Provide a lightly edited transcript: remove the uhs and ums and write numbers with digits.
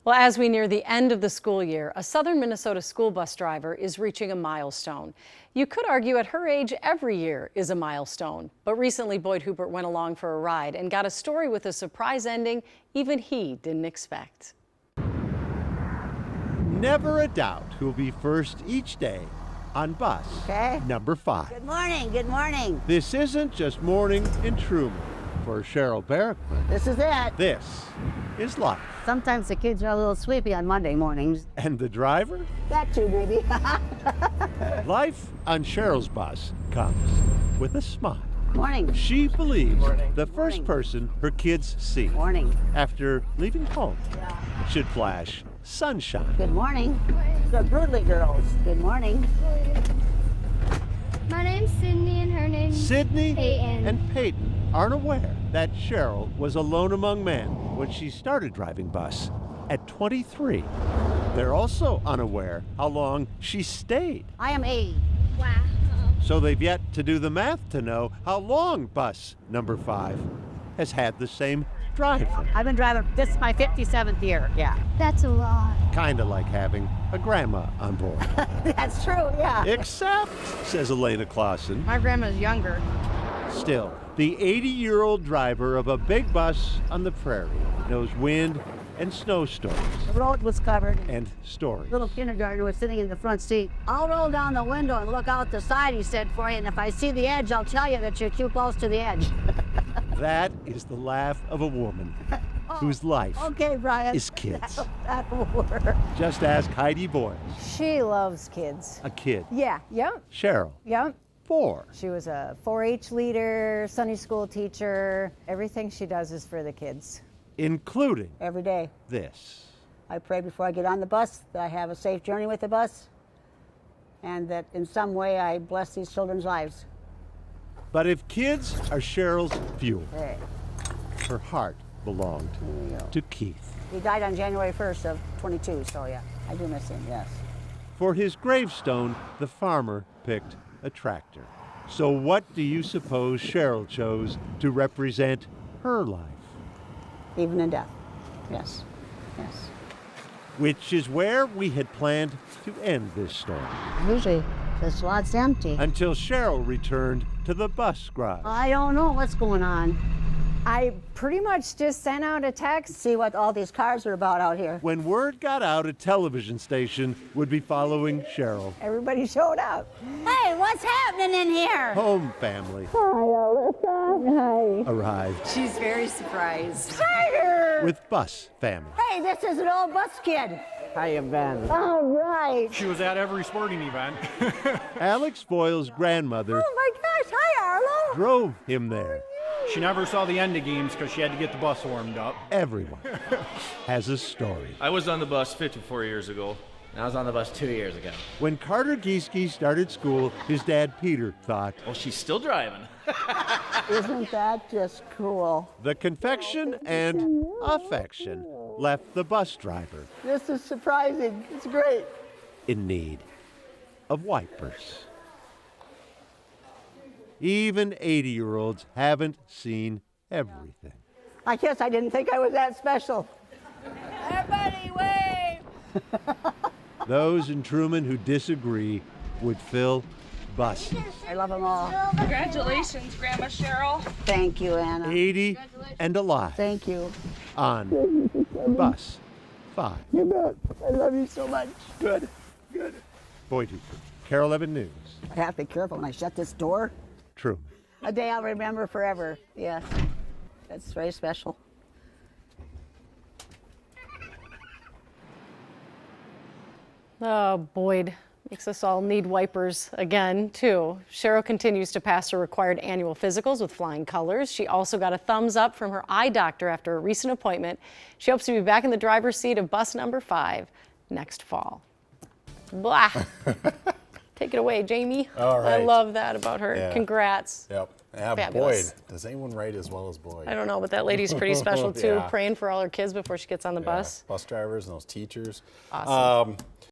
Well, as we near the end of the school year, a southern Minnesota school bus driver is reaching a milestone. You could argue at her age, every year is a milestone. But recently, Boyd Hubert went along for a ride and got a story with a surprise ending even he didn't expect. Never a doubt who'll be first each day on bus number 5. Good morning, good morning. This isn't just morning in Truman for Cheryl Barickman. This is it. This is life. Sometimes the kids are a little sleepy on Monday mornings. And the driver? That too, maybe. Life on Cheryl's bus comes with a smile. Morning. She believes the first person her kids see Morning. after leaving home should flash sunshine. Good morning. The Broodley girls. Good morning. My name's Sydney and her name's Sydney Peyton. and Peyton aren't aware that Cheryl was alone among men when she started driving bus at 23. They're also unaware how long she stayed. I am 80. Wow. So they've yet to do the math to know how long bus number 5 has had the same driver. I've been driving, this is my 57th year. Yeah. That's a lot. Kind of like having a grandma on board. That's true, yeah. Except, says Elena Clausen, My grandma's younger. still, the 80-year-old driver of a big bus on the prairie knows wind and snowstorms The road was covered. and stories. Little kindergartner was sitting in the front seat. I'll roll down the window and look out the side, he said, for you, and if I see the edge, I'll tell you that you're too close to the edge. That is the laugh of a woman whose life Okay, Brian. is kids. That'll work. Just ask Heidi Boyle, She loves kids. a kid. Yeah, Cheryl, yep. 4. She was a 4-H leader, Sunday school teacher. Everything she does is for the kids. Including Every day. this. I pray before I get on the bus that I have a safe journey with the bus and that in some way I bless these children's lives. But if kids are Cheryl's fuel, Hey, her heart belonged there you go. to Keith. He died on January 1st of 22, so yeah, I do miss him, yes. For his gravestone, the farmer picked a tractor. So what do you suppose Cheryl chose to represent her life? Even in death, yes, yes. Which is where we had planned to end this story, Usually this lot's empty. until Cheryl returned to the bus garage. I don't know what's going on. I pretty much just sent out a text. See what all these cars are about out here. When word got out, a television station would be following Cheryl. Everybody showed up. Hey, what's happening in here? Home family Hi, Alyssa. Hi. arrived She's very surprised. Tiger! with bus family. Hey, this is an old bus kid. Hiya, Ben. All right. She was at every sporting event. Alex Boyle's grandmother Oh my gosh, hi, Arlo. drove him there. She never saw the end of games because she had to get the bus warmed up. Everyone has a story. I was on the bus 54 years ago. I was on the bus 2 years ago. When Carter Gieske started school, his dad Peter thought Well, she's still driving. Isn't that just cool? the confection and affection left the bus driver This is surprising. It's great. in need of wipers. Even 80-year-olds haven't seen everything. I guess I didn't think I was that special. Everybody wave! Those in Truman who disagree would fill buses. I love them all. Congratulations, Grandma Cheryl. Thank you, Anna. 80 and alive Thank you. on bus 5. You bet. I love you so much. Good. Boyd Hubert, Carol 11 News, I have to be careful when I shut this door. Truman. A day I'll remember forever. Yes. That's very special. Oh, Boyd makes us all need wipers again, too. Cheryl continues to pass her required annual physicals with flying colors. She also got a thumbs up from her eye doctor after a recent appointment. She hopes to be back in the driver's seat of bus number 5 next fall. Blah. Take it away, Jamie. All right. I love that about her. Yeah. Congrats. Yep. Yeah, Fabulous. Boyd. Does anyone write as well as Boyd? I don't know, but that lady's pretty special, too, Yeah. praying for all her kids before she gets on the bus. Bus drivers and those teachers. Awesome.